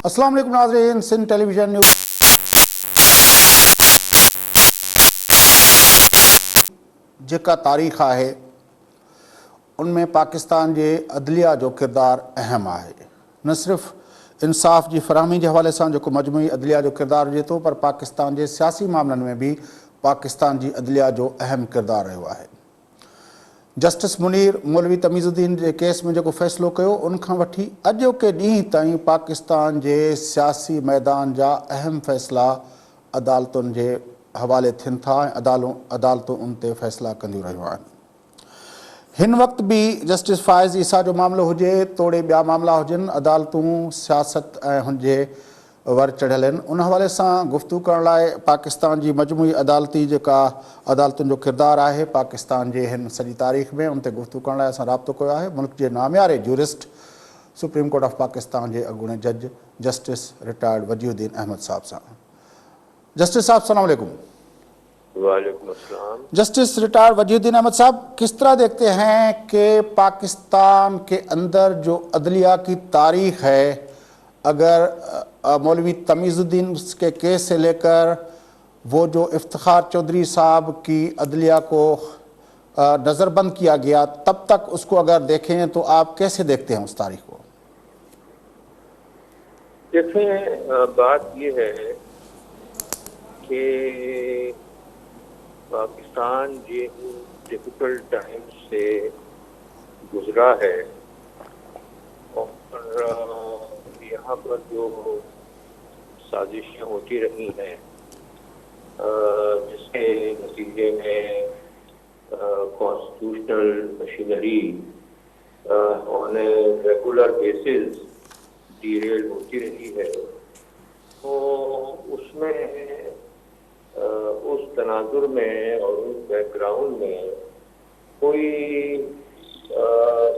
अस्सलाम वालेकुम नाज़रीन, सिंध टेलीविज़न न्यूज़ जेका तारीख़ है उनमें पाकिस्तान के अदलिया जो किरदार अहम है। न सिर्फ़ इंसाफ़ की फराहमी के हवाले से जो मजमूई अदलिया जो किरदार हुए तो, पर पाकिस्तान के सियासी मामलों में भी पाकिस्तान की अदलिया जो अहम किरदार रहा है। जस्टिस मुनीर मौलवी तमीज़ुद्दीन के केस में जो फ़ैसिलो किया उनखां वठी अॼोके ॾींहुं ताईं पाकिस्तान के सियासी मैदान जा अहम फ़ैसला अदालतुनि के हवाले थियनि था ऐं अदालतूं उन ते फ़ैसला कंदियूं रहियूं आहिनि। हिन वक्त भी जस्टिस फ़ाइज़ ईसा जो मामलो हुजे तोड़े ॿिया मामला हुजनि, अदालतूं सियासत ऐं हुनजे वर चढ़ियल आहिनि। उन हवाले से गुफ्तगू करण लाइ पाकिस्तान की मजमूई अदालती जेका अदालतुनि जो किरदार है पाकिस्तान के हिन सॼी तारीख़ में, उन ते गुफ्तगू करण लाइ असां राब्तो कयो आहे मुल्क के नामियारे jurist Supreme Court of Pakistan के अॻूणे जज जस्टिस रिटायर्ड वजीउद्दीन अहमद साहब सां। जस्टिस साहब अस्सलाम वालेकुम। वालेकुम अस्सलाम। जस्टिस रिटायर्ड वजीउद्दीन अहमद साहब, किस तरह देखते हैं कि पाकिस्तान के अंदर जो अदलिया की तारीख़ है, अगर मौलवी तमीज़ुद्दीन के केस से लेकर वो जो इफ्तिखार चौधरी साहब की अदलिया को नज़रबंद किया गया तब तक उसको अगर देखें तो आप कैसे देखते हैं उस तारीख को? देखें, बात ये है कि पाकिस्तान जिन डिफिकल्ट टाइम से गुजरा है और यहाँ पर जो साजिशें होती रही हैं जिसके नतीजे में constitutional machinery on a regular basis derail होती रही है, तो उसमें उस तनाजुर में और उस बैकग्राउंड में कोई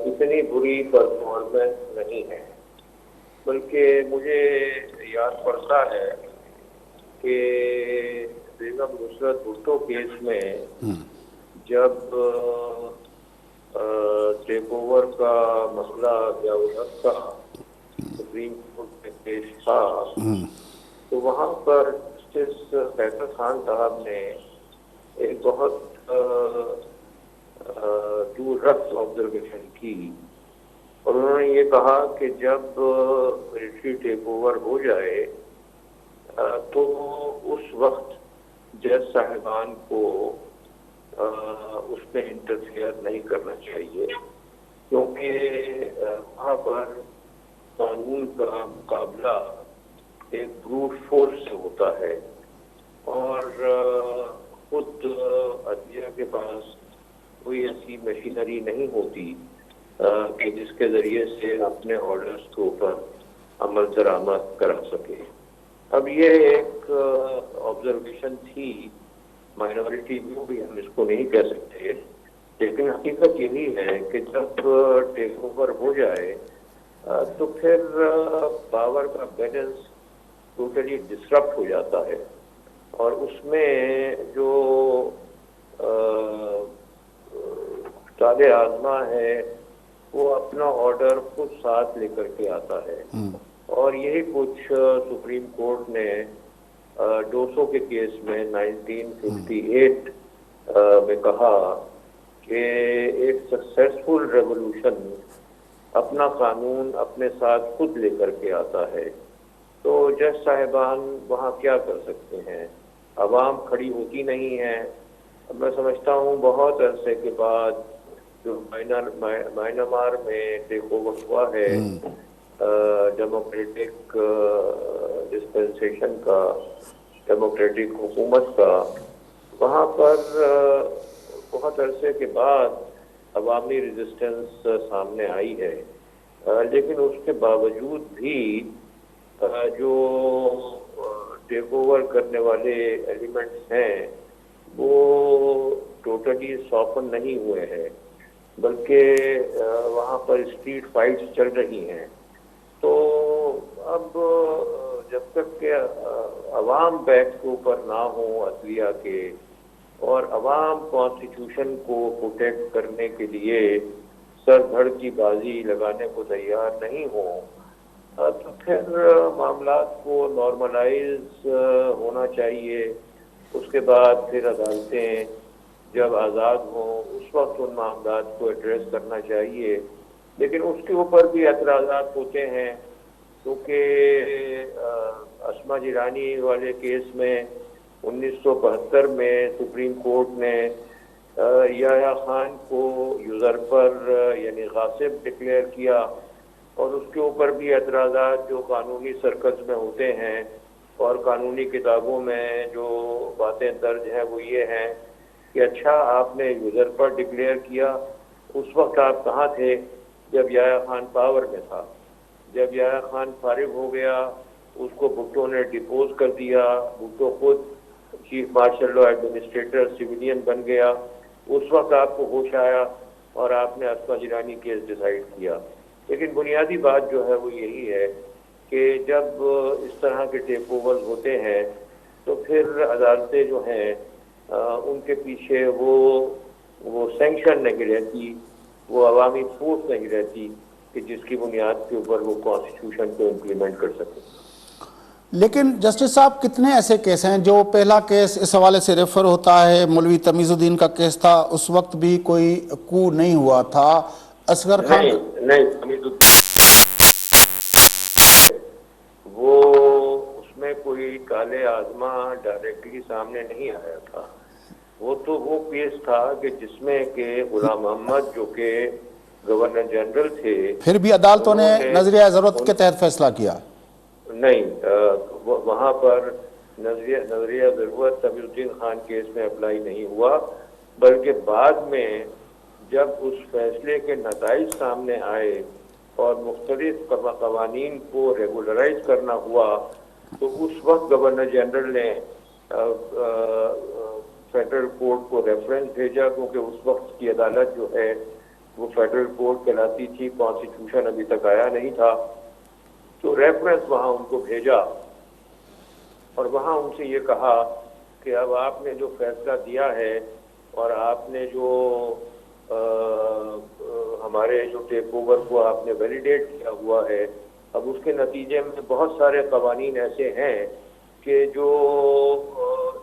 इतनी बुरी परफॉर्मेंस नहीं है। बल्कि मुझे याद पड़ता है कि बेगम नुसरत भुट्टो केस में जब टेक ओवर का मसला या उसका सुप्रीम कोर्ट में पेश था, तो वहाँ पर जस्टिस फैसल खान साहब ने एक बहुत दूररख्त ऑब्जर्वेशन की और उन्होंने ये कहा कि जब मिलिट्री टेक ओवर हो जाए तो उस वक्त जज साहिबान को उसमें इंटरफेयर नहीं करना चाहिए, क्योंकि वहाँ पर कानून का मुकाबला एक ब्रूट फोर्स से होता है और खुद अदलिया के पास कोई ऐसी मशीनरी नहीं होती कि जिसके ज़रिए से अपने ऑर्डर्स के ऊपर अमल दरामद करा सके। अब ये एक ऑब्जर्वेशन थी, माइनॉरिटी व्यू भी हम इसको नहीं कह सकते, लेकिन हकीकत यही है कि जब टेक ओवर हो जाए तो फिर पावर का बैलेंस टोटली डिसरप्ट हो जाता है और उसमें जो ताले आजमा है वो अपना ऑर्डर खुद साथ लेकर के आता है। और यही कुछ सुप्रीम कोर्ट ने डोसो के केस में 1958 में कहा कि एक सक्सेसफुल रेवोल्यूशन अपना कानून अपने साथ खुद लेकर के आता है। तो जज साहिबान वहाँ क्या कर सकते हैं? अवाम खड़ी होती नहीं है। अब मैं समझता हूँ बहुत अरसे के बाद जो म्यांमार में टेक ओवर हुआ है डेमोक्रेटिक डिस्पेंसेशन का, डेमोक्रेटिक हुकूमत का, वहाँ पर बहुत अरसे के बाद अवामी रेजिस्टेंस सामने आई है, लेकिन उसके बावजूद भी जो टेक ओवर करने वाले एलिमेंट्स हैं वो टोटली सॉफन नहीं हुए हैं, बल्कि वहाँ पर स्ट्रीट फाइट्स चल रही हैं। तो अब जब तक के अवाम बैक के ऊपर ना हो अदलिया के और अवाम कॉन्स्टिट्यूशन को प्रोटेक्ट करने के लिए सर धड़ की बाजी लगाने को तैयार नहीं हो, तो फिर मामलात को नॉर्मलाइज होना चाहिए। उसके बाद फिर अदालतें जब आज़ाद हों उस वक्त उन मामलात को एड्रेस करना चाहिए। लेकिन उसके ऊपर भी एतराज़ात होते हैं, क्योंकि अस्मा जिलानी वाले केस में 1972 में सुप्रीम कोर्ट ने याह्या खान को यूज़रपर यानी गासिब डिक्लेयर किया, और उसके ऊपर भी एतराज़ात जो कानूनी सर्कल्स में होते हैं और कानूनी किताबों में जो बातें दर्ज हैं वो ये हैं कि अच्छा आपने यूज़रपर डिक्लेयर किया, उस वक्त आप कहाँ थे जब याह्या खान पावर में था? जब याह्या खान फारिग हो गया उसको भुट्टो ने डिपोज कर दिया, भुट्टो खुद chief marshal law administrator civilian बन गया, उस वक्त आपको होश आया और आपने अस्मा जिलानी केस डिसाइड किया। लेकिन बुनियादी बात जो है वो यही है कि जब इस तरह के टेक ओवर्स होते हैं तो फिर अदालतें जो हैं उनके पीछे वो सैंक्शन नहीं रहती, वो अवामी फोर्स नहीं रहती कि जिसकी बुनियाद के ऊपर वो कॉन्स्टिट्यूशन को इम्प्लीमेंट कर सके। लेकिन जस्टिस साहब, कितने ऐसे केस हैं जो पहला केस इस हवाले से रेफर होता है, मौलवी तमीजुद्दीन का केस था, उस वक्त भी कोई कू नहीं हुआ था। असगर खान नहीं तमीजुद्दीन वो उसमें कोई काले आजमा डायरेक्टली सामने नहीं आया था। वो केस था कि जिसमें के गुलाम मोहम्मद जो के गवर्नर जनरल थे, फिर भी अदालतों ने नजरिया जरूरत के तहत फैसला किया। नहीं, वहां पर नजरिया जरूरत तमीजुद्दीन खान केस में अप्लाई नहीं हुआ, बल्कि बाद में जब उस फैसले के नताइज सामने आए और मुख्तलिफ कवानीन को रेगुलराइज करना हुआ तो उस वक्त गवर्नर जनरल ने फेडरल कोर्ट को रेफरेंस भेजा, क्योंकि उस वक्त की अदालत जो है वो फेडरल कोर्ट कहलाती थी, कॉन्स्टिट्यूशन अभी तक आया नहीं था। तो रेफरेंस वहाँ उनको भेजा और वहाँ उनसे ये कहा कि अब आपने जो फैसला दिया है और आपने जो हमारे जो टेक ओवर को आपने वैलिडेट किया हुआ है, अब उसके नतीजे में बहुत सारे कवानीन ऐसे हैं कि जो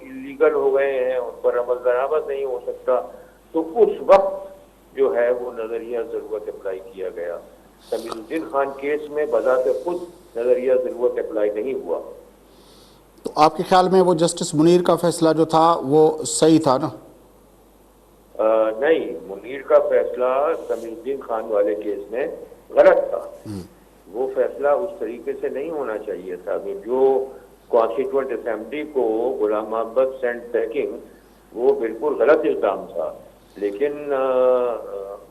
इलीगल हो गए हैं, उन पर अमल दरामद नहीं हो सकता। तो उस वक्त जो है वो नजरिया जरूरत अप्लाई किया गया। तमीजुद्दीन खान केस में बजाते खुद नजरिया जरूरत अप्लाई नहीं हुआ। तो आपके ख्याल में वो जस्टिस मुनीर का फैसला जो था वो सही था ना? नहीं, मुनीर का फैसला तमीजुद्दीन खान वाले केस में गलत था। वो फैसला उस तरीके से नहीं होना चाहिए था। जो कॉन्स्टिट्यूएंट असेंबली को गुलाम मोहम्मद सेंट पैकिंग, वो बिल्कुल गलत इल्जाम था। लेकिन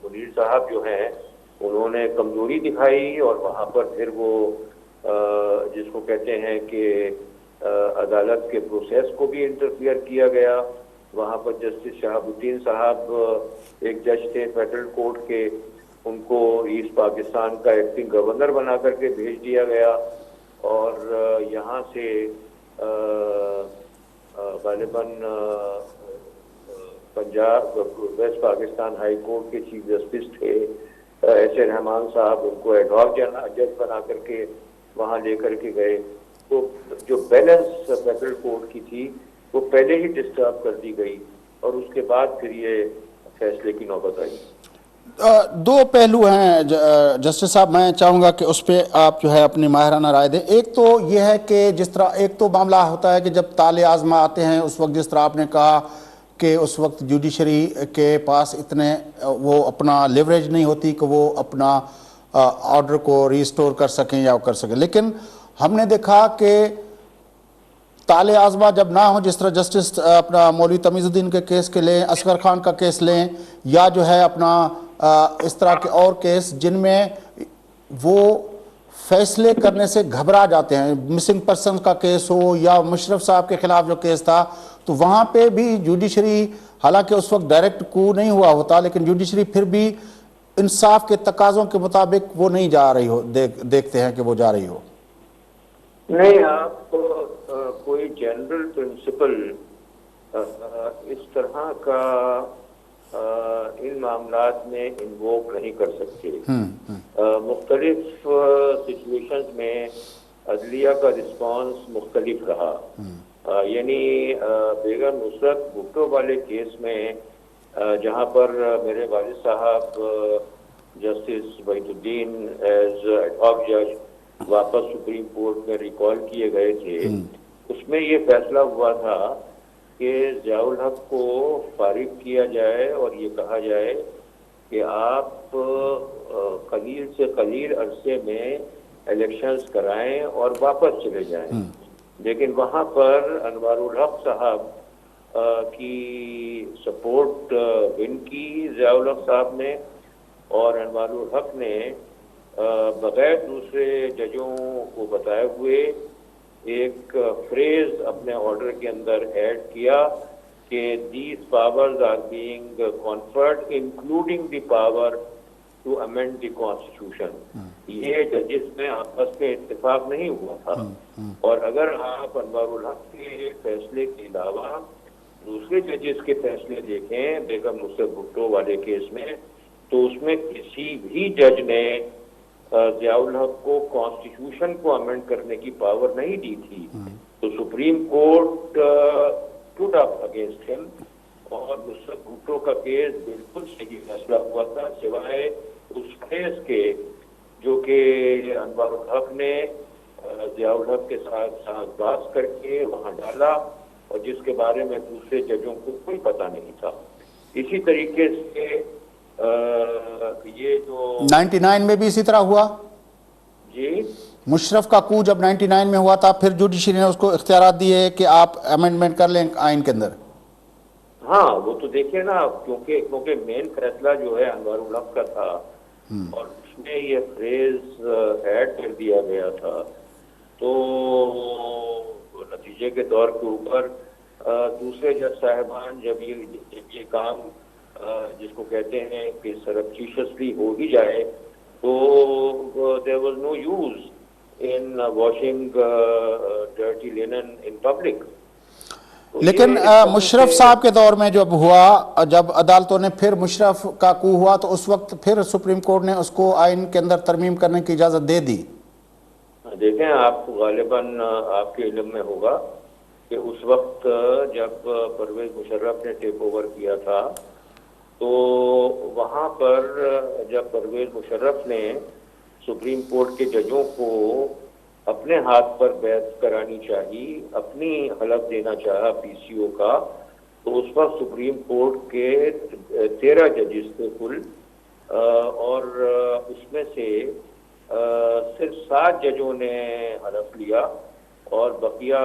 मुनीर साहब जो हैं उन्होंने कमजोरी दिखाई और वहाँ पर फिर वो जिसको कहते हैं कि अदालत के प्रोसेस को भी इंटरफियर किया गया। वहाँ पर जस्टिस शहाबुद्दीन साहब एक जज थे फेडरल कोर्ट के, उनको ईस्ट पाकिस्तान का एक्टिंग गवर्नर बना करके भेज दिया गया और यहाँ से गालिबन Punjab West Pakistan High Court के चीफ जस्टिस थे एस.ए. रहमान साहब, उनको एडहॉक जज बना करके वहाँ लेकर के गए। तो जो बैलेंस फेडरल कोर्ट की थी वो पहले ही डिस्टर्ब कर दी गई और उसके बाद फिर ये फैसले की नौबत आई। दो पहलू हैं जस्टिस साहब, मैं चाहूँगा कि उस पर आप जो है अपनी माहिराना राय दें। एक तो यह है कि जिस तरह एक तो मामला होता है कि जब ताले आज़मा आते हैं उस वक्त, जिस तरह आपने कहा कि उस वक्त जुडिशरी के पास इतने वो अपना लेवरेज नहीं होती कि वो अपना ऑर्डर को रिस्टोर कर सकें या कर सकें। लेकिन हमने देखा कि ताले आज़मा जब ना हो, जिस तरह जस्टिस अपना मौलवी तमीजुद्दीन के केस के लें, असगर खान का केस लें, या जो है अपना इस तरह के और केस जिनमें वो फैसले करने से घबरा जाते हैं, मिसिंग पर्सन का केस हो या मुशर्रफ साहब के खिलाफ जो केस था, तो वहाँ पे भी जुडिशरी, हालांकि उस वक्त डायरेक्ट कू नहीं हुआ होता, लेकिन जुडिशरी फिर भी इंसाफ के तकाज़ों के मुताबिक वो नहीं जा रही हो, देखते हैं कि वो जा रही हो। नहीं, आप कोई जनरल प्रिंसिपल इस तरह का इन मामलात में इन्वोक नहीं कर सकते। मुख्तलिफ सिचुएशंस में अदलिया का रिस्पांस मुख्तलिफ रहा। यानी बेगम नुसरत भुट्टो वाले केस में जहां पर मेरे वालिद साहब जस्टिस वहीदुद्दीन एज एडहॉक जज वापस सुप्रीम कोर्ट में रिकॉल किए गए थे, उसमें ये फैसला हुआ था कि ज़ियाउल हक को फारिग किया जाए और ये कहा जाए कि आप कलील से कलील अरसे में इलेक्शंस कराएं और वापस चले जाएं। लेकिन वहाँ पर अनवारुल हक साहब की सपोर्ट विन की ज़ियाउल हक साहब ने, और अनवारुल हक ने बगैर दूसरे जजों को बताए हुए एक फ्रेज अपने ऑर्डर के अंदर ऐड किया कि these powers are being conferred including the power to amend the constitution. ये जजेस में आपस में इत्तेफाक नहीं हुआ था। और अगर आप अनवारुल हक के फैसले के अलावा दूसरे जजेस के फैसले देखें बेगम नुसरत भुट्टो वाले केस में, तो उसमें किसी भी जज ने ज़ियाउल हक को कॉन्स्टिट्यूशन को अमेंड करने की पावर नहीं दी थी। तो supreme court stood up against him और नुसरत भुट्टो का केस बिल्कुल सही फैसला हुआ था, सिवाय उस केस के जो कि अनवारुल हक ने ज़ियाउल हक के साथ साझबाज करके वहां डाला और जिसके बारे में दूसरे जजों को कोई पता नहीं था। इसी तरीके से ये जो 99 में भी इसी तरह हुआ जी, मुशर्रफ का कू जब 99 में हुआ था, फिर जुडिशरी ने उसको इख्तियारात दिए कि आप अमेंडमेंट कर लें आइन के अंदर। हाँ, वो तो देखिए ना, क्योंकि मेन फैसला जो है अनवारुल हक का था और उसमें ये फ्रेज ऐड कर दिया गया था, तो नतीजे के तौर के ऊपर दूसरे जज साहिबान जब ये काम जिसको कहते हैं कि सरप्टिशियसली हो ही जाए, तो there was no use in washing dirty linen in public. लेकिन मुशर्रफ साहब के दौर में जब हुआ, जब अदालतों ने फिर मुशर्रफ का कू हुआ, तो उस वक्त फिर सुप्रीम कोर्ट ने उसको आइन के अंदर तरमीम करने की इजाज़त दे दी। देखें, आपको गालिबन आपके इल्म में होगा कि उस वक्त जब परवेज मुशर्रफ ने टेक ओवर किया था, तो वहाँ पर जब परवेज मुशर्रफ ने सुप्रीम कोर्ट के जजों को अपने हाथ पर बैत करानी चाहिए, अपनी हलफ देना चाहा पीसीओ का, तो उस वक्त सुप्रीम कोर्ट के 13 जजेस थे कुल, और उसमें से सिर्फ 7 जजों ने हलफ लिया और बकिया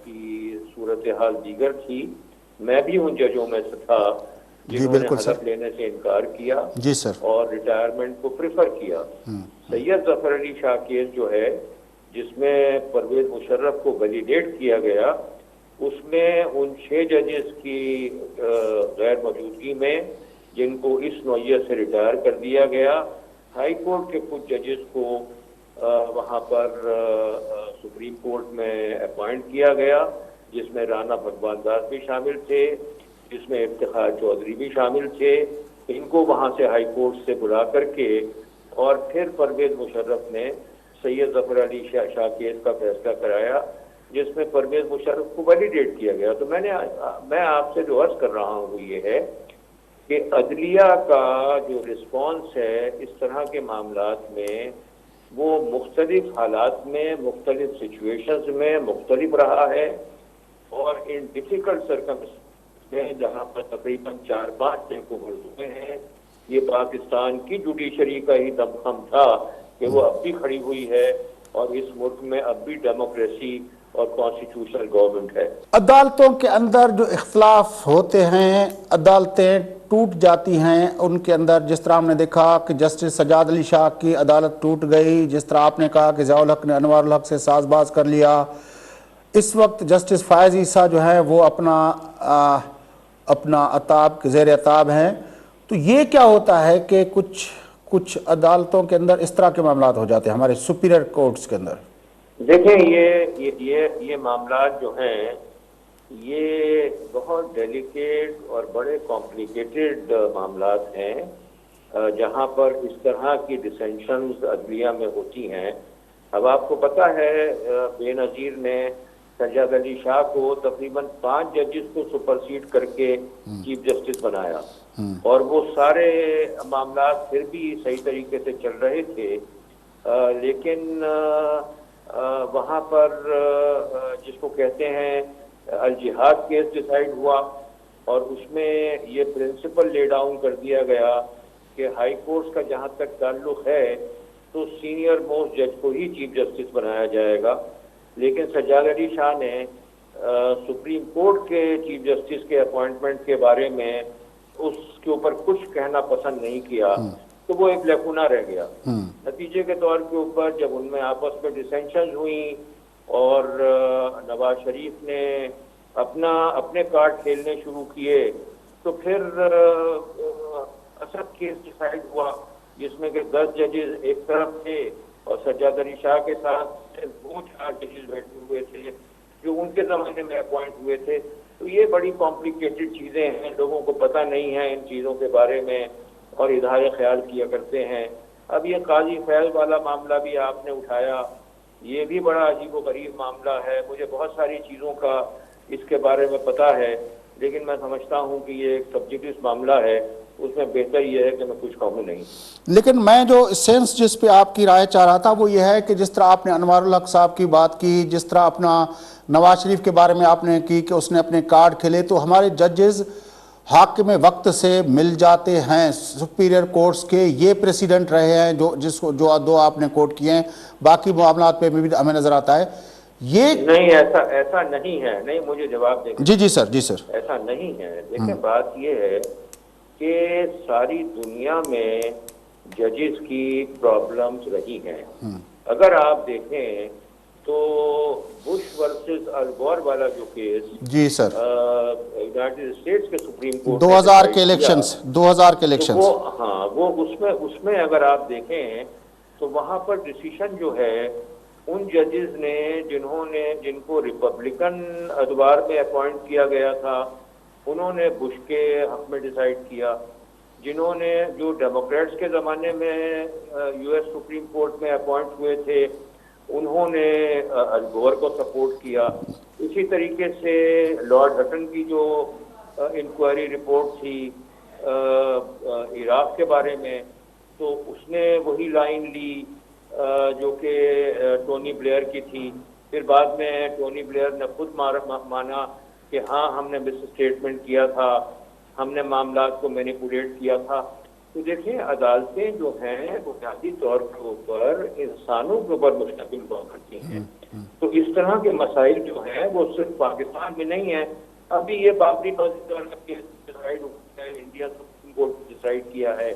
की सूरत हाल दीगर थी। मैं भी उन जजों में से था जिन्होंने हलफ लेने से इनकार किया जी सर, और रिटायरमेंट को प्रेफर किया। सैयद जफर अली शाह केस जो है जिसमें परवेज मुशर्रफ को वैलिडेट किया गया, उसमें उन 6 जजेस की गैर मौजूदगी में जिनको इस नौयत से रिटायर कर दिया गया, हाई कोर्ट के कुछ जजेस को वहाँ पर सुप्रीम कोर्ट में अपॉइंट किया गया, जिसमें राना भगवान दास भी शामिल थे, जिसमें इफ्तिखार चौधरी भी शामिल थे। इनको वहाँ से हाई कोर्ट से बुला करके और फिर परवेज मुशर्रफ ने सैयद जफर अली शाह केस का फैसला कराया, जिसमें परवेज मुशर्रफ को वैलिडेट किया गया। तो मैं आपसे जो अर्ज कर रहा हूँ वो ये है कि अदलिया का जो रिस्पॉन्स है इस तरह के मामलात में, वो मुख्तलिफ हालात में, मुख्तलिफ सिचुएशंस में मुख्तलिफ रहा है। और इन डिफिकल्ट सर्कमस्टेंसेस में जहाँ पर तकरीबन 4-5 टेक ओवर हुए हैं, ये पाकिस्तान की जुडिशरी का ही दमखम था कि वो अब भी खड़ी हुई है और इस मुल्क में अब भी डेमोक्रेसी और कॉन्स्टिट्यूशनल गवर्नमेंट है। अदालतों के अंदर जो इख्तलाफ होते हैं, अदालतें टूट जाती हैं उनके अंदर, जिस तरह हमने देखा कि जस्टिस सजाद अली शाह की अदालत टूट गई, जिस तरह आपने कहा कि ज़ियाउल हक ने अनवारुल हक से साजबाज कर लिया। इस वक्त जस्टिस फ़ायज़ ईसा जो है वो अपना अताब के ज़ेर अताब हैं। तो ये क्या होता है कि कुछ अदालतों के अंदर इस तरह के मामलात हो जाते हैं, हमारे सुपीरियर कोर्ट्स के अंदर। देखें, ये मामलात जो हैं ये बहुत डेलिकेट और बड़े कॉम्प्लिकेटेड मामलात हैं, जहां पर इस तरह की डिसेंशंस अदलिया में होती हैं अब आपको पता है बेनज़ीर ने सज्जाद अली शाह को तकरीबन 5 जजेस को सुपरसीड करके चीफ जस्टिस बनाया, और वो सारे मामला फिर भी सही तरीके से चल रहे थे। लेकिन वहाँ पर जिसको कहते हैं अल जिहाद केस डिसाइड हुआ, और उसमें ये प्रिंसिपल ले डाउन कर दिया गया कि हाई कोर्ट का जहाँ तक ताल्लुक है तो सीनियर मोस्ट जज को ही चीफ जस्टिस बनाया जाएगा। लेकिन सज्जाद अली शाह ने सुप्रीम कोर्ट के चीफ जस्टिस के अपॉइंटमेंट के बारे में उसके ऊपर कुछ कहना पसंद नहीं किया, तो वो एक लैकुना रह गया। नतीजे के तौर के ऊपर जब उनमें आपस में डिसेंशन हुई और नवाज शरीफ ने अपने कार्ड खेलने शुरू किए, तो फिर असद केस डिसाइड हुआ जिसमें कि 10 जजेस एक तरफ थे और सज्जाद अली शाह के साथ वो 4 जजेस बैठे हुए थे जो उनके ज़माने में अपॉइंट हुए थे। तो ये बड़ी कॉम्प्लिकेटेड चीज़ें हैं, लोगों को पता नहीं है इन चीज़ों के बारे में और इजहार ख्याल किया करते हैं। अब ये काजी फैज़ वाला मामला भी आपने उठाया, ये भी बड़ा अजीब व गरीब मामला है। मुझे बहुत सारी चीज़ों का इसके बारे में पता है, लेकिन मैं समझता हूँ कि ये एक सब्जेक्टिव मामला है, उसमें बेहतर ये है कि मैं कुछ कहूँ नहीं। लेकिन मैं जो सेंस जिस पे आपकी राय चाह रहा था वो ये है कि जिस तरह आपने अनवारुल हक साहब की बात की, जिस तरह अपना नवाज शरीफ के बारे में आपने की कि उसने अपने कार्ड खेले, तो हमारे जजेस हाकिम वक्त से मिल जाते हैं सुपीरियर कोर्ट्स के, ये प्रेसिडेंट रहे हैं जो दो आपने कोट किए हैं। बाकी मामला पे भी हमें नजर आता है ये नहीं, ऐसा नहीं है। नहीं, मुझे जवाब दें। जी सर, जी सर। ऐसा नहीं है। देखिए, बात ये है कि सारी दुनिया में जजेस की प्रॉब्लम्स रही हैं। अगर आप देखें तो बुश वर्सेस अल गोर वाला जो केस, जी सर, यूनाइटेड स्टेट्स के सुप्रीम कोर्ट 2000 के इलेक्शंस, तो वो उसमें अगर आप देखें तो वहां पर डिसीजन जो है उन जजेस ने जिनको रिपब्लिकन अदवार में अपॉइंट किया गया था, उन्होंने बुश के हक में डिसाइड किया। जो डेमोक्रेट्स के ज़माने में यूएस सुप्रीम कोर्ट में अपॉइंट हुए थे, उन्होंने अल गोर को सपोर्ट किया। इसी तरीके से लॉर्ड हटन की जो इंक्वायरी रिपोर्ट थी इराक के बारे में, तो उसने वही लाइन ली जो कि टोनी ब्लेयर की थी। फिर बाद में टोनी ब्लेयर ने खुद माना कि हाँ, हमने मिस स्टेटमेंट किया था, हमने मामला को मैनिपुलेट किया था। तो देखिए, अदालतें जो हैं बुनियादी तौर के ऊपर इंसानों के ऊपर मुश्तमिल हुआ करती हैं। तो इस तरह के मसाइल जो हैं वो सिर्फ पाकिस्तान में नहीं है। अभी ये बाबरी मस्जिद वाला केस डिसाइड हुआ है, इंडिया सुप्रीम कोर्ट ने डिसाइड किया है।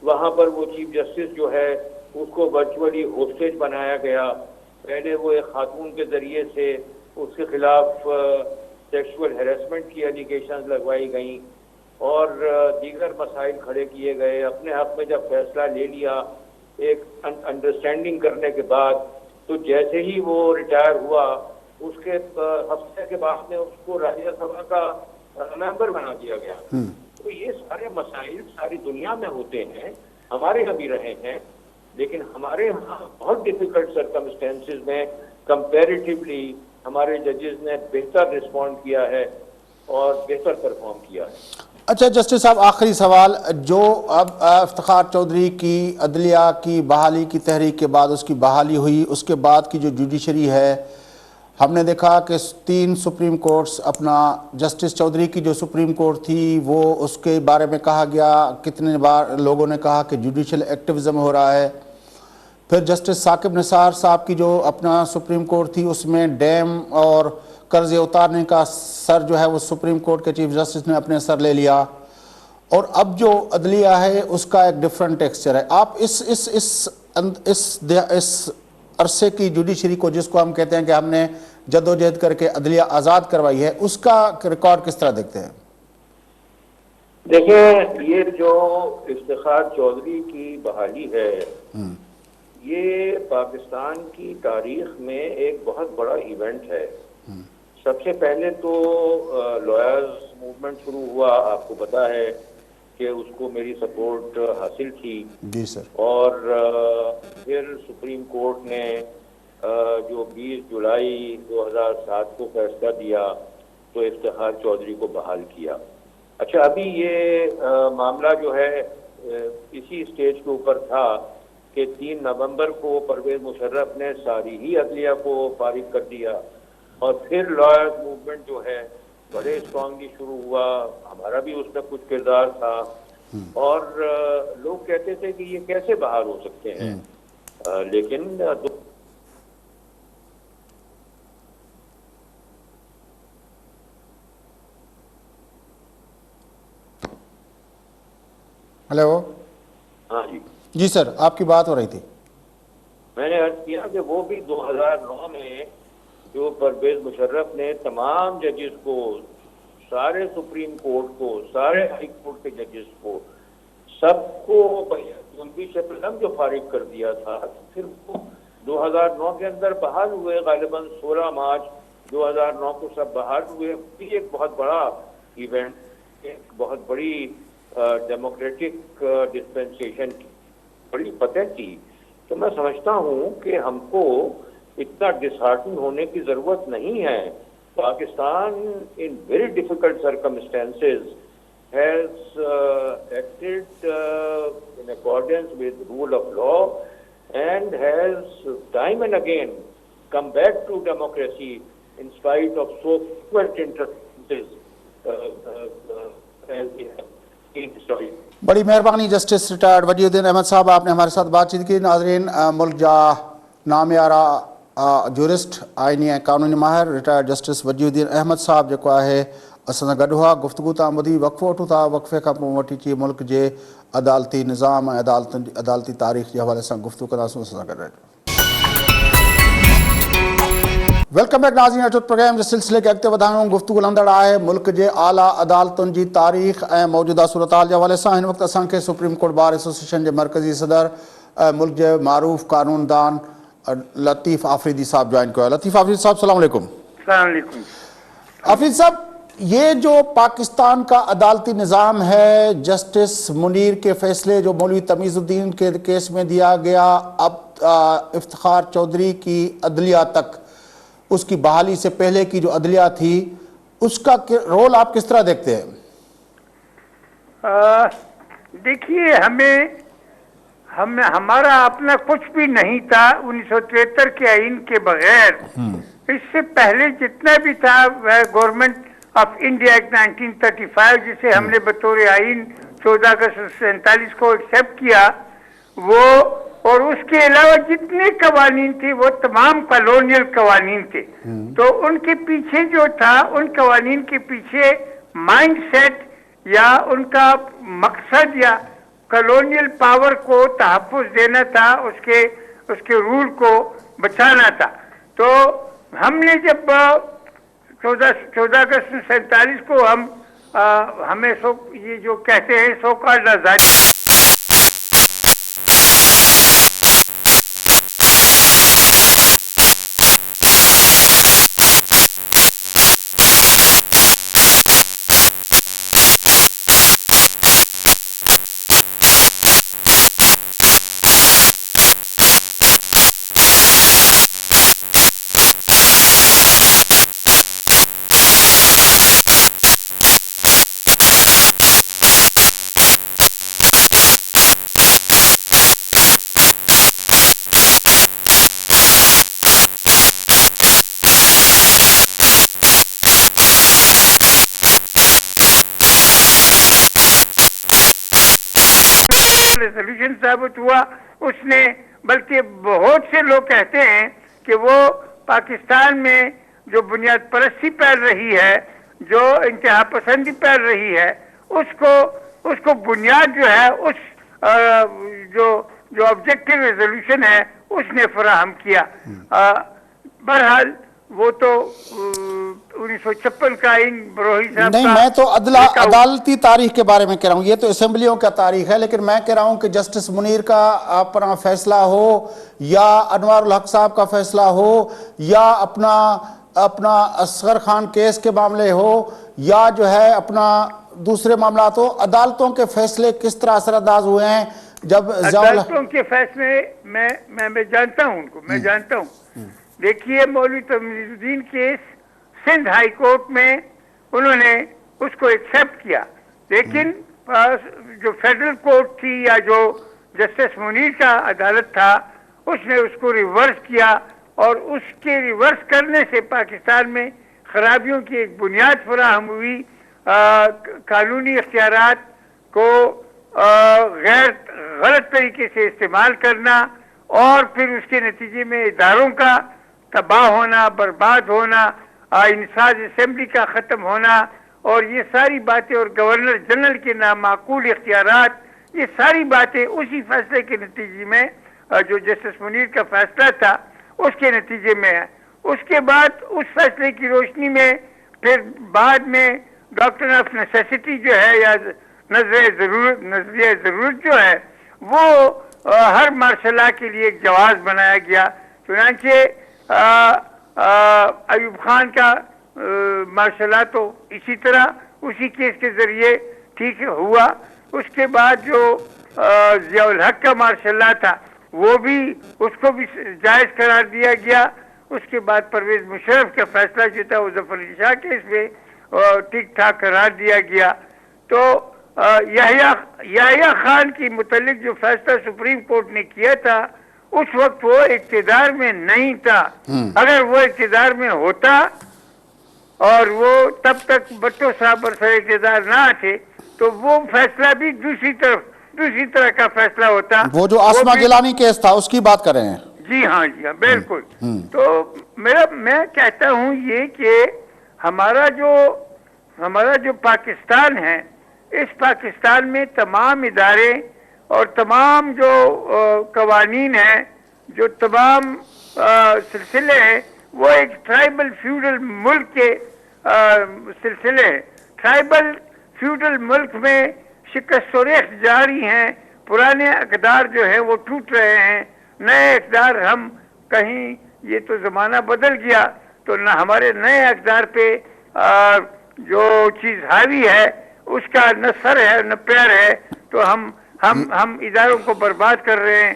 वहाँ पर वो चीफ जस्टिस जो है उसको वर्चुअली होस्टेज बनाया गया। पहले वो एक खातून के जरिए से उसके खिलाफ सेक्सुअल हैरेसमेंट की एलिगेशंस लगवाई गई और दीगर मसाइल खड़े किए गए। अपने हक में जब फैसला ले लिया एक अंडरस्टैंडिंग करने के बाद, तो जैसे ही वो रिटायर हुआ उसके हफ्ते के बाद में उसको राज्यसभा का मेंबर बना दिया गया। तो ये सारे मसाइल सारी दुनिया में होते हैं, हमारे यहाँ भी रहे हैं, लेकिन हमारे यहाँ बहुत डिफिकल्ट सर्कमस्टेंसेस में कंपैरेटिवली हमारे जजेस ने बेहतर रिस्पॉन्ड किया है और बेहतर परफॉर्म किया है। अच्छा जस्टिस साहब, आखिरी सवाल, जो अब इफ्तिखार चौधरी की अदलिया की बहाली की तहरीक के बाद उसकी बहाली हुई, उसके बाद की जो जुडिशरी है, हमने देखा कि 3 सुप्रीम कोर्ट्स अपना जस्टिस चौधरी की जो सुप्रीम कोर्ट थी वो उसके बारे में कहा गया, कितने बार लोगों ने कहा कि जुडिशल एक्टिविज्म हो रहा है। फिर जस्टिस साकिब निसार साहब की जो अपना सुप्रीम कोर्ट थी उसमें डैम और कर्ज उतारने का सर जो है वो सुप्रीम कोर्ट के चीफ जस्टिस ने अपने सर ले लिया, और अब जो अदलिया है उसका एक डिफरेंट टेक्सचर है। आप इस अरसे की जुडिशरी को, जिसको हम कहते हैं कि हमने जद्दोजहद करके अदलिया आज़ाद करवाई है, उसका रिकॉर्ड किस तरह देखते हैं? देखिए, ये जो इफ्तिखार चौधरी की बहाली है ये पाकिस्तान की तारीख में एक बहुत बड़ा इवेंट है। सबसे पहले तो लॉयर्स मूवमेंट शुरू हुआ, आपको पता है कि उसको मेरी सपोर्ट हासिल थी। जी सर। और फिर सुप्रीम कोर्ट ने जो 20 जुलाई 2007 को फैसला दिया तो इफ्तिखार चौधरी को बहाल किया। अच्छा, अभी ये मामला जो है इसी स्टेज के ऊपर था कि 3 नवंबर को परवेज मुशर्रफ ने सारी ही अदलिया को फारिग कर दिया और फिर लॉयर्स मूवमेंट जो है बड़े स्ट्रांगली शुरू हुआ। हमारा भी उसमें कुछ किरदार था और लोग कहते थे कि ये कैसे बाहर हो सकते हैं, लेकिन हेलो। हाँ जी जी सर, आपकी बात हो रही थी। मैंने अर्ज किया कि वो भी 2009 में जो परवेज मुशर्रफ ने तमाम जजेस को, सारे सुप्रीम कोर्ट को, सारे हाई कोर्ट के जजेस को, सबको जुल्फी से प्रथम जो फारिग कर दिया था, फिर वो 2009 के अंदर बहाल हुए। गालिबन 16 मार्च 2009 को सब बहाल हुए। भी एक बहुत बड़ा इवेंट, एक बहुत बड़ी डेमोक्रेटिक डिस्पेंसेशन की बड़ी फतेह थी। तो मैं समझता हूँ कि हमको इतना डिसहार्टन होने की जरूरत नहीं है। Pakistan in very difficult circumstances has acted in accordance with rule of law and has time and again come back to democracy in spite of so frequent interferences as we have seen historically. बड़ी मेहरबानी justice retired Waziuddin Ahmad साहब, आपने हमारे साथ बातचीत की। नाज़रीन, मुल्क जा नामियारा जूरिस्ट, आइनी ऐं कानूनी माहिर रिटायर्ड जस्टिस वजीउद्दीन अहमद साहब जेको आहे असां सां गॾु हुआ। गुफ़्तगू तां ॿुधी, वक़फ़ो वठूं था। वक़फ़े खां पोइ वठी अची मुल्क जे अदालती निज़ाम ऐं अदालती तारीख़ जे हवाले सां गुफ़्तगू कंदासीं। असां सां गॾु रहिजो। वेलकम बैक नाज़रीन, अचो प्रोग्राम जे सिलसिले खे अॻिते वधायूं। गुफ़्तगू हलंदड़ आहे मुल्क जे आला अदालतुनि जी तारीख़ ऐं मौजूदा सूरत हाल जे हवाले सां। हिन वक़्तु असांखे सुप्रीम कोर्ट बार एसोसिएशन जे मरकज़ी सदर मुल्क जे मारूफ़ कानूनदान लतीफ़ आफ़रीदी साहब ज्वाइन कयो आहे। लतीफ़ आफ़रीदी साहब, सलाम अलैकुम। आफ़रीदी साहब, ये जो पाकिस्तान का अदालती निज़ाम है, जस्टिस मुनीर के फैसले जो मौलवी तमीज़ुद्दीन के केस में दिया गया, अब इफ्तिखार चौधरी की अदलिया तक, उसकी बहाली से पहले की जो अदलिया थी, उसका रोल आप किस तरह देखते हैं? देखिए, हमारा अपना कुछ भी नहीं था 1973 के आइन के बगैर। इससे पहले जितना भी था वह गवर्नमेंट ऑफ इंडिया एक्ट 1935 जिसे हमने बतौर आइन 14 अगस्त 1947 को एक्सेप्ट किया, वो और उसके अलावा जितने कवानीन थे वो तमाम कॉलोनियल कवानीन थे। तो उनके पीछे जो था, उन कवानीन के पीछे माइंडसेट या उनका मकसद या कॉलोनियल पावर को तहफ़्फ़ुज़ देना था, उसके रूल को बचाना था। तो हमने जब 14 अगस्त 1947 को हमें ये जो कहते हैं सो कॉल्ड आज़ादी, रेजोल्यूशन साबित हुआ उसने, बल्कि बहुत से लोग कहते हैं कि वो पाकिस्तान में जो बुनियाद परस्ती फैल रही है, जो इंतहा पसंदी फैल रही है, उसको बुनियाद जो है उस जो ऑब्जेक्टिव रेजोल्यूशन है उसने फराहम किया। बहरहाल वो तो 1956 का इन बरोही साहब नहीं, मैं तो अदालती तारीख के बारे में कह रहा हूँ। ये तो असेंबलियों का तारीख है, लेकिन मैं कह रहा हूँ कि जस्टिस मुनीर का अपना फैसला हो या अनवारुल हक साहब का फैसला हो या अपना असगर खान केस के मामले हो या जो है अपना दूसरे मामला हो, अदालतों के फैसले किस तरह असरअंदाज हुए हैं जब अदालतों के फैसले मैं जानता हूं उनको, मैं जानता हूं। देखिए मौलवी Tamizuddin case Sindh high court में उन्होंने उसको एक्सेप्ट किया, लेकिन जो फेडरल कोर्ट थी या जो जस्टिस मुनीर का अदालत था उसने उसको रिवर्स किया, और उसके रिवर्स करने से पाकिस्तान में खराबियों की एक बुनियाद फराहम हुई। कानूनी इख्तियारात को गैर गलत तरीके से इस्तेमाल करना और फिर उसके नतीजे में इदारों का तबाह होना, बर्बाद होना, इंसाज असेंबली का ख़त्म होना, और ये सारी बातें, और गवर्नर जनरल के नामाकूल इख्तियारात, ये सारी बातें उसी फैसले के नतीजे में, जो जस्टिस मुनीर का फैसला था उसके नतीजे में है। उसके बाद उस फैसले की रोशनी में फिर बाद में डॉक्ट्रिन ऑफ नेसेसिटी जो है या नजरिया ज़रूरत जो है वो हर मार्शल लॉ के लिए एक जवाज बनाया गया। चुनांचे अयूब खान का मार्शल लॉ तो इसी तरह उसी केस के जरिए ठीक हुआ। उसके बाद जो ज़ियाउल हक का मार्शल लॉ था वो भी, उसको भी जायज़ करार दिया गया। उसके बाद परवेज मुशर्रफ का फैसला जो था वो जफर अली शाह केस में ठीक ठाक करार दिया गया। तो याहिया खान की मुतल्लिक जो फैसला सुप्रीम कोर्ट ने किया था उस वक्त वो इक़्तिदार में नहीं था। अगर वो इक़्तिदार में होता और वो तब तक भट्टो साहब बरसर इक़्तिदार ना थे तो वो फैसला भी दूसरी तरह का फैसला होता। वो जो आसमा गिलानी केस था उसकी बात कर रहे हैं? जी हाँ बिल्कुल। तो मैं कहता हूँ ये कि हमारा जो पाकिस्तान है, इस पाकिस्तान में तमाम इदारे और तमाम जो कवानीन हैं, जो तमाम सिलसिले हैं, वो एक ट्राइबल फ्यूडल मुल्क के सिलसिले हैं। ट्राइबल फ्यूडल मुल्क में शिकस्त जारी हैं, पुराने अक़दार जो है वो टूट रहे हैं, नए अक़दार हम कहीं, ये तो ज़माना बदल गया तो न हमारे नए अक़दार पे जो चीज़ हावी है उसका न सर है न पैर है, तो हम इदारों को बर्बाद कर रहे हैं,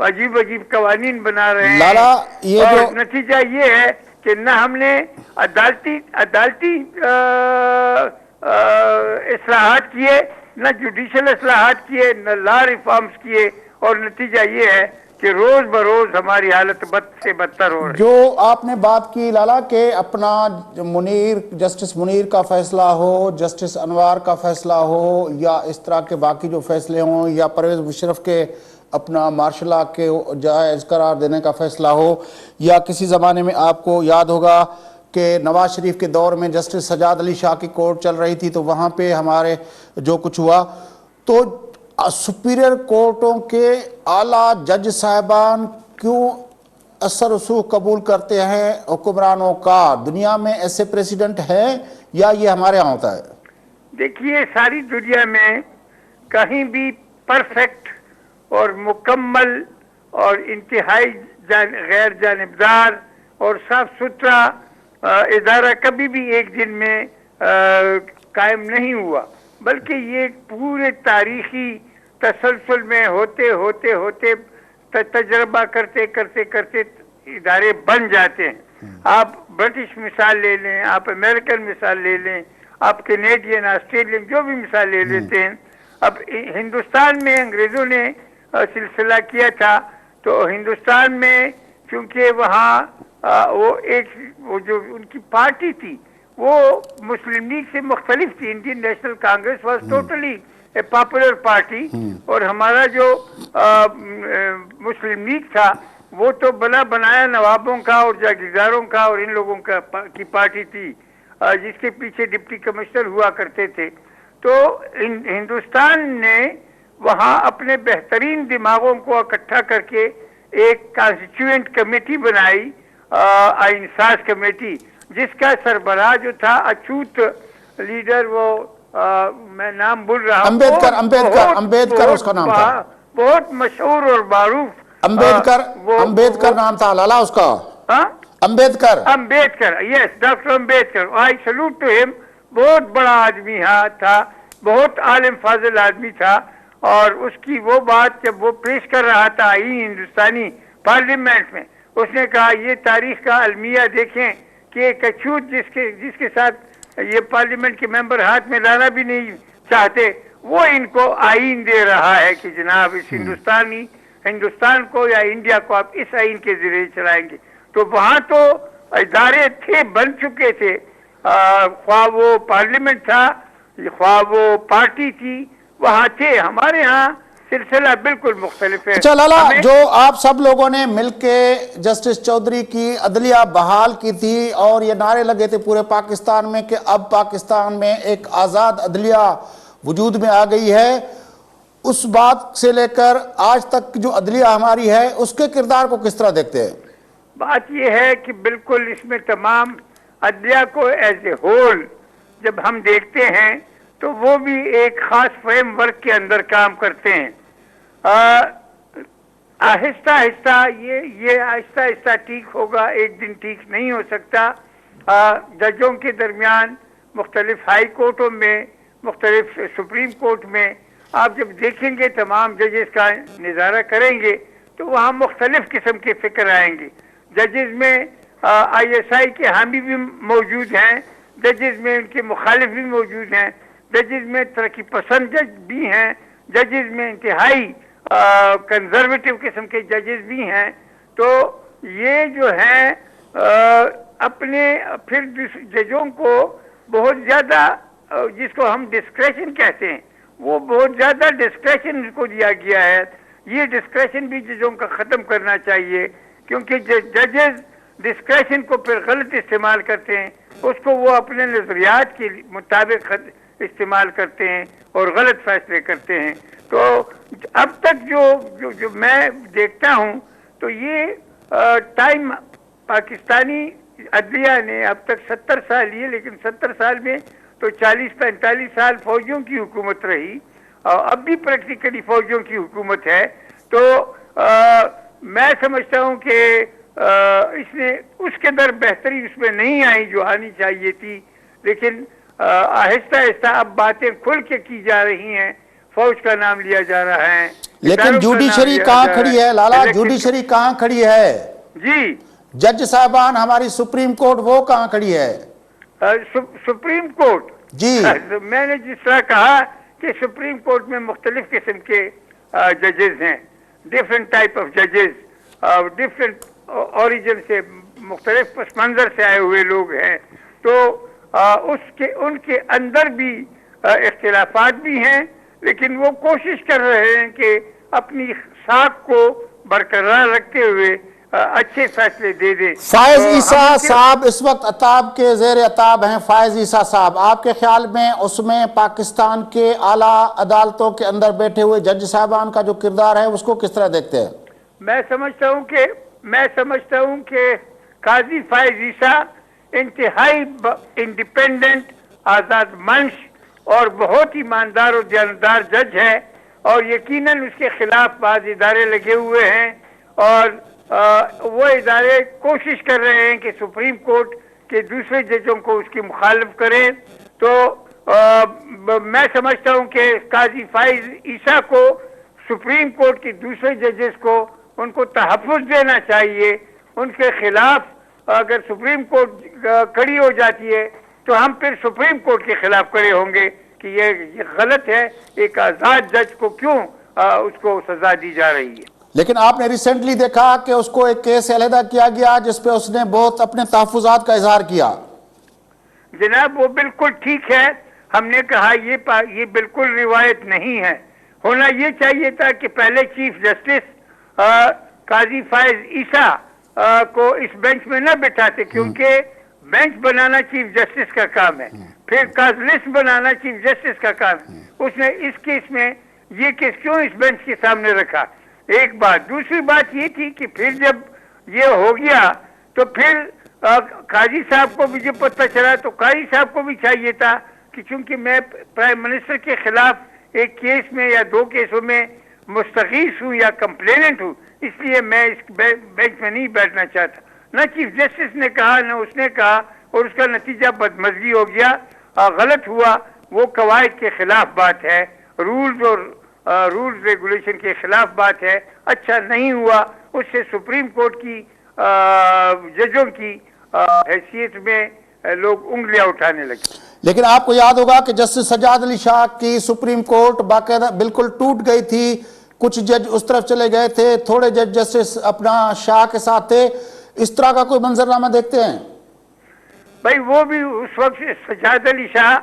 अजीब अजीब कवानीन बना रहे हैं। लाला, ये और जो नतीजा ये है कि न हमने अदालती इस्लाहात किए, न जुडिशल इस्लाहात किए, न लॉ रिफॉर्म्स किए, और नतीजा ये है कि रोज बरोज हमारी हालत बद से बदतर हो रही। जो आपने बात की लाला के अपना जस्टिस मुनीर का फैसला हो, जस्टिस अनवार का फैसला हो, या इस तरह के बाकी जो फैसले हों, या परवेज मुशर्रफ के अपना मार्शल लॉ के जायज़ करार देने का फैसला हो, या किसी ज़माने में आपको याद होगा कि नवाज शरीफ के दौर में जस्टिस सजाद अली शाह की कोर्ट चल रही थी तो वहाँ पे हमारे जो कुछ हुआ, तो सुपीरियर कोर्टों के आला जज साहबान क्यों असर रसूख कबूल करते हैं हुक्मरानों का? दुनिया में ऐसे प्रेसिडेंट हैं या ये हमारे यहाँ होता है? देखिए, सारी दुनिया में कहीं भी परफेक्ट और मुकम्मल और इंतहाई गैर जानिबदार और साफ सुथरा इदारा कभी भी एक दिन में कायम नहीं हुआ, बल्कि ये पूरे तारीखी तसलसल में होते होते तजर्बा करते करते इदारे बन जाते हैं। आप ब्रिटिश मिसाल ले लें, आप अमेरिकन मिसाल ले लें, आप कैनेडियन, ऑस्ट्रेलियन, जो भी मिसाल ले लेते हैं। अब हिंदुस्तान में अंग्रेज़ों ने सिलसिला किया था, तो हिंदुस्तान में चूंकि वहाँ वो जो उनकी पार्टी थी वो मुस्लिम लीग से मुख्तलिफ थी। Indian national Congress was totally A popular party, और हमारा जो मुस्लिम लीग था वो तो बना बनाया नवाबों का और जागीरदारों का और इन लोगों का की पार्टी थी, जिसके पीछे डिप्टी कमिश्नर हुआ करते थे। तो हिंदुस्तान ने वहाँ अपने बेहतरीन दिमागों को इकट्ठा करके एक कॉन्स्टिट्यूएंट कमेटी बनाई, इंसाज कमेटी, जिसका सरबराह जो था अछूत लीडर, वो मैं नाम भूल रहा हूँ, अंबेडकर उसका नाम था, बहुत मशहूर और मारूफ अंबेडकर नाम था लाला उसका। Ambedkar, yes, doctor Ambedkar, I salute to him. बहुत बड़ा आदमी था, बहुत आलिम फाजिल आदमी था, और उसकी वो बात जब वो पेश कर रहा था हिंदुस्तानी पार्लियामेंट में, उसने कहा ये तारीख का अलमिया देखें कि एक अछूत जिसके साथ ये पार्लियामेंट के मेंबर हाथ में लाना भी नहीं चाहते, वो इनको आईन दे रहा है कि जनाब इस हिंदुस्तान को या इंडिया को आप इस आईन के जरिए चलाएंगे। तो वहां तो इदारे थे, बन चुके थे, ख्वाह वो पार्लियामेंट था, ख्वाह वो पार्टी थी, वहां थे। हमारे यहाँ सिलसिला बिल्कुल मुख्तलिफ है। अच्छा लाला, जो आप सब लोगों ने मिलके जस्टिस चौधरी की अदलिया बहाल की थी और ये नारे लगे थे पूरे पाकिस्तान में कि अब पाकिस्तान में एक आज़ाद अदलिया वजूद में आ गई है, उस बात से लेकर आज तक जो अदलिया हमारी है उसके किरदार को किस तरह देखते हैं? बात यह है कि बिल्कुल इसमें तमाम अदलिया को एज ए होल जब हम देखते हैं तो वो भी एक खास फ्रेमवर्क के अंदर काम करते हैं। आहिस्ता आहिस्ता ये आहिस्ता आहिस्ता ठीक होगा, एक दिन ठीक नहीं हो सकता। जजों के दरमियान मुख्तलिफ हाई कोर्टों में, मुख्तलिफ सुप्रीम कोर्ट में आप जब देखेंगे, तमाम जजेस का नज़ारा करेंगे तो वहाँ मुख्तलिफ किस्म के फिक्र आएंगे। जजेस में ISI के हामी भी मौजूद हैं, जजेस में उनके मुखालिफ भी मौजूद हैं, जजेस में तरक्की पसंद जज भी हैं, जजेस में इंतहाई कंजर्वेटिव किस्म के जजेस भी हैं। तो ये जो है अपने फिर जजों को बहुत ज़्यादा, जिसको हम डिस्क्रेशन कहते हैं, वो बहुत ज़्यादा डिस्क्रेशन इनको दिया गया है। ये डिस्क्रेशन भी जजों का ख़त्म करना चाहिए, क्योंकि जजेस डिस्क्रेशन को फिर गलत इस्तेमाल करते हैं, उसको वो अपने नज़रियात के मुताबिक इस्तेमाल करते हैं और गलत फैसले करते हैं। तो अब तक जो मैं देखता हूँ तो ये टाइम पाकिस्तानी अदलिया ने अब तक 70 साल लिए, लेकिन 70 साल में तो 40-45 साल फौजियों की हुकूमत रही और अब भी प्रैक्टिकली फौजियों की हुकूमत है। तो मैं समझता हूँ कि इसने उसके अंदर बेहतरी उसमें नहीं आई जो आनी चाहिए थी, लेकिन आहिस्ता आहिस्ता अब बातें खुल के की जा रही हैं, फौज का नाम लिया जा रहा है। लेकिन जुडिशरी कहाँ खड़ी है लाला? जुडिशरी कहाँ खड़ी है जी? जज साहबान, हमारी सुप्रीम कोर्ट वो कहाँ खड़ी है? सुप्रीम कोर्ट जी, मैंने जिस तरह कहा कि सुप्रीम कोर्ट में मुख्तलिफ किस्म के जजेस हैं, डिफरेंट टाइप ऑफ जजेस, डिफरेंट ओरिजिन से, मुख्तलिफ पस मंजर से आए हुए लोग हैं। तो उनके अंदर भी इख्तिलाफात भी हैं, लेकिन वो कोशिश कर रहे हैं कि अपनी साख को बरकरार रखते हुए अच्छे फैसले दे दे। फायज ईसा साहब इस वक्त अताब के जेर अताब हैं। फायज ईसा साहब, आपके ख्याल में उसमें पाकिस्तान के आला अदालतों के अंदर बैठे हुए जज साहबान का जो किरदार है उसको किस तरह देखते हैं? मैं समझता हूँ कि काजी फायज ईसा इंतहाई इंडिपेंडेंट, आज़ाद मंश और बहुत ईमानदार और जानदार जज है, और यकीनन उसके खिलाफ बाज़ इदारे लगे हुए हैं और वो इदारे कोशिश कर रहे हैं कि सुप्रीम कोर्ट के दूसरे जजों को उसकी मुखालिफ करें। तो मैं समझता हूं कि काजी फाइज ईसा को सुप्रीम कोर्ट के दूसरे जजेस को उनको तहफ़्फ़ुज़ देना चाहिए। उनके खिलाफ अगर सुप्रीम कोर्ट खड़ी हो जाती है तो हम फिर सुप्रीम कोर्ट के खिलाफ खड़े होंगे कि ये गलत है, एक आज़ाद जज को क्यों उसको सजा दी जा रही है। लेकिन आपने रिसेंटली देखा कि उसको एक केस अलहदा किया गया जिसपे उसने बहुत अपने तहफ़्फ़ुज़ात का इजहार किया। जनाब वो बिल्कुल ठीक है, हमने कहा ये बिल्कुल रिवायत नहीं है। होना ये चाहिए था कि पहले चीफ जस्टिस काजी फायज ईसा को इस बेंच में न बिठाते, क्योंकि बेंच बनाना चीफ जस्टिस का काम है, फिर काज लिस्ट बनाना चीफ जस्टिस का काम है। उसने इस केस में ये केस क्यों इस बेंच के सामने रखा? एक बात। दूसरी बात ये थी कि फिर जब ये हो गया तो फिर काजी साहब को भी जब पता चला तो काजी साहब को भी चाहिए था कि चूंकि मैं प्राइम मिनिस्टर के खिलाफ एक केस में या दो केसों में मुस्तगीस हूँ या कंप्लेनेंट हूँ, इसलिए मैं इस बेंच में नहीं बैठना चाहता। न चीफ जस्टिस ने कहा न उसने कहा, और उसका नतीजा बदमज़गी हो गया, गलत हुआ। वो कवायद के खिलाफ बात है, रूल्स और रूल्स रेगुलेशन के खिलाफ बात है, अच्छा नहीं हुआ, उससे सुप्रीम कोर्ट की जजों की हैसियत में लोग उंगलियां उठाने लगे। लेकिन आपको याद होगा कि जस्टिस सज्जाद अली शाह की सुप्रीम कोर्ट बाकायदा बिल्कुल टूट गई थी, कुछ जज उस तरफ चले गए थे, थोड़े जज जस्टिस अपना शाह के साथ थे। इस तरह का कोई मंजरनामा देखते हैं? भाई वो भी उस वक्त सज्जाद अली शाह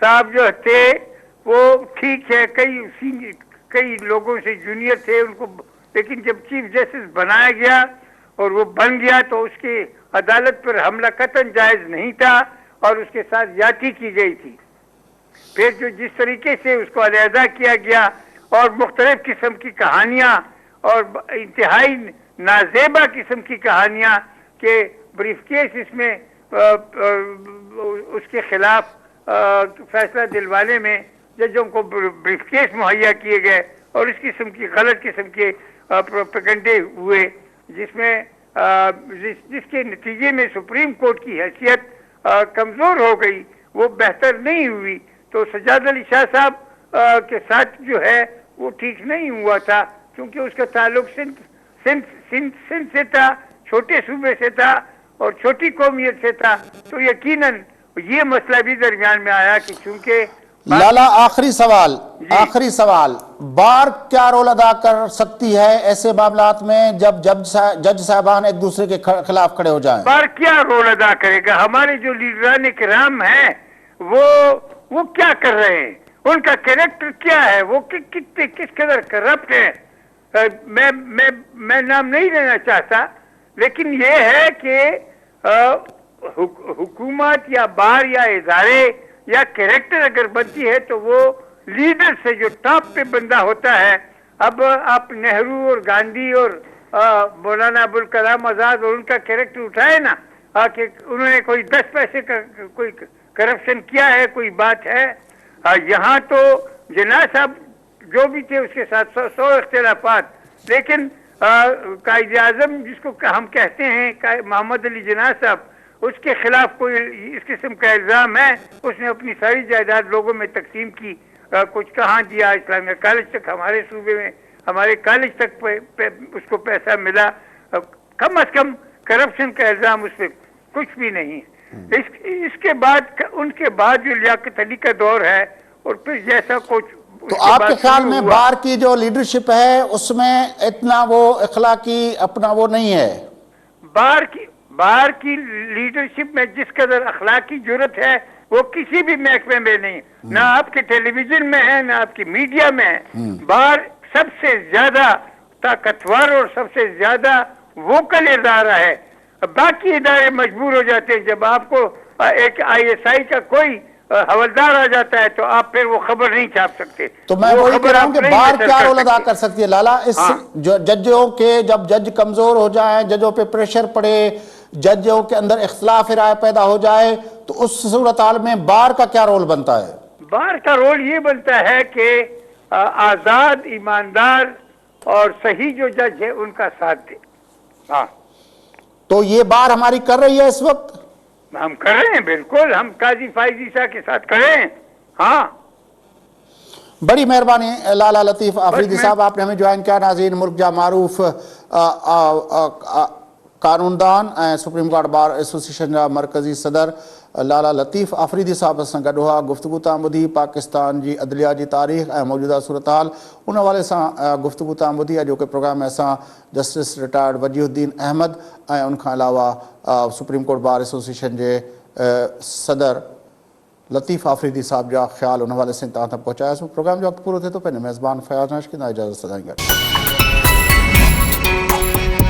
साहब जो थे वो ठीक है, कई लोगों से जूनियर थे उनको, लेकिन जब चीफ जस्टिस बनाया गया और वो बन गया तो उसकी अदालत पर हमला कतई जायज नहीं था और उसके साथ ज्यादती की गई थी। फिर जो जिस तरीके से उसको अलहदा किया गया और मुख्तलिफ किस्म की कहानियां और इंतहाई नाजेबा किस्म की कहानियां के ब्रीफकेस इसमें उसके खिलाफ फैसला दिलवाने में जजों को ब्रीफकेस मुहैया किए गए और इस किस्म की गलत किस्म के प्रोपेगेंडे हुए जिसके नतीजे में सुप्रीम कोर्ट की हैसियत कमजोर हो गई, वो बेहतर नहीं हुई। तो सज्जाद अली शाह साहब के साथ जो है वो ठीक नहीं हुआ था, क्योंकि उसका ताल्लुक सिंध से था, छोटे सूबे से था और छोटी कौमियत से था। तो यकीनन ये मसला भी दरमियान में आया कि चूंकि लाला आखिरी सवाल, बार क्या रोल अदा कर सकती है ऐसे मामलात में जब जज साहबान एक दूसरे के खिलाफ खड़े हो जाएं? बार क्या रोल अदा करेगा? हमारे जो लीडरान किराम हैं वो क्या कर रहे हैं, उनका कैरेक्टर क्या है, वो कितने किस कदर करप्ट है। मैं नाम नहीं लेना चाहता, लेकिन ये है कि हुकूमत या बार या इदारे या कैरेक्टर अगर बनती है तो वो लीडर से जो टॉप पे बंदा होता है। अब आप नेहरू और गांधी और मौलाना अबुल कलाम आजाद और उनका कैरेक्टर उठाए ना कि उन्होंने कोई 10 पैसे का कोई करप्शन किया है, कोई बात है। यहाँ तो जिन्ना साहब जो भी थे उसके साथ 100 इख्तिलाफात, लेकिन कायदे आजम जिसको हम कहते हैं मोहम्मद अली जिन्ना साहब, उसके खिलाफ कोई इस किस्म का इल्जाम है, उसने अपनी सारी जायदाद लोगों में तकसीम की, कुछ कहाँ दिया, इस्लामिया कॉलेज तक, हमारे सूबे में हमारे कॉलेज तक उसको पैसा मिला। कम अज कम करप्शन का इल्जाम उस पर कुछ भी नहीं है। इसके बाद उनके बाद जो लियाकत अली का दौर है और फिर जैसा कुछ, तो आपके ख्याल में बार की जो लीडरशिप है उसमें इतना वो अखलाकी अपना वो नहीं है? बार की लीडरशिप में जिस कदर अखलाकी जरूरत है वो किसी भी महकमे में नहीं, ना आपके टेलीविजन में है ना आपकी मीडिया में है। बार सबसे ज्यादा ताकतवर और सबसे ज्यादा वोकल इदारा है। बाकी इदारे मजबूर हो जाते हैं, जब आपको एक ISI का कोई हवलदार आ जाता है तो आप फिर वो खबर नहीं छाप सकते। तो मैं वही कह रहा हूं कि बार क्या रोल अदा कर सकती है लाला इस जजों के, जब जज कमजोर हो जाए, जजों पे प्रेशर पड़े, जजों के अंदर इख्तिलाफ राय पैदा हो जाए, तो उस सूरत हाल में बार का क्या रोल बनता है? बार का रोल ये बनता है कि आजाद, ईमानदार और सही जो जज है उनका साथ दे। हाँ, तो ये बार हमारी कर रही है इस वक्त? हम कर रहे हैं, बिल्कुल, हम काजी फाइज ईसा के साथ करें। हाँ, बड़ी मेहरबानी लाला लतीफ आफरीदी साहब, आपने हमें ज्वाइन किया। नाज़रीन, मुल्क जा मारूफ कानूनदान ऐं सुप्रीम कोर्ट बार एसोसिएशन जा मरकज़ी सदर लाला लतीफ़ आफरीदी साहब सां गॾु हुआ। गुफ्तगू तां ॿुधी पाकिस्तान जी अदलिया जी तारीख़ ऐं मौजूदा सूरत हाल, उन हवाले सां गुफ्तगू तां ॿुधी। अॼोके प्रोग्राम में असां जस्टिस रिटायर्ड वजीउद्दीन अहमद ऐं उनखां अलावा सुप्रीम कोर्ट बार एसोसिएशन जे सदर लतीफ़ आफरीदी साहब जा ख़्याल उन हवाले से तव्हां तक पहुचायासीं। प्रोग्राम जो वक़्तु पूरो थिए थो, पंहिंजे मेज़बान फयाज़ नाशकिन इजाज़त सदाईं गॾु।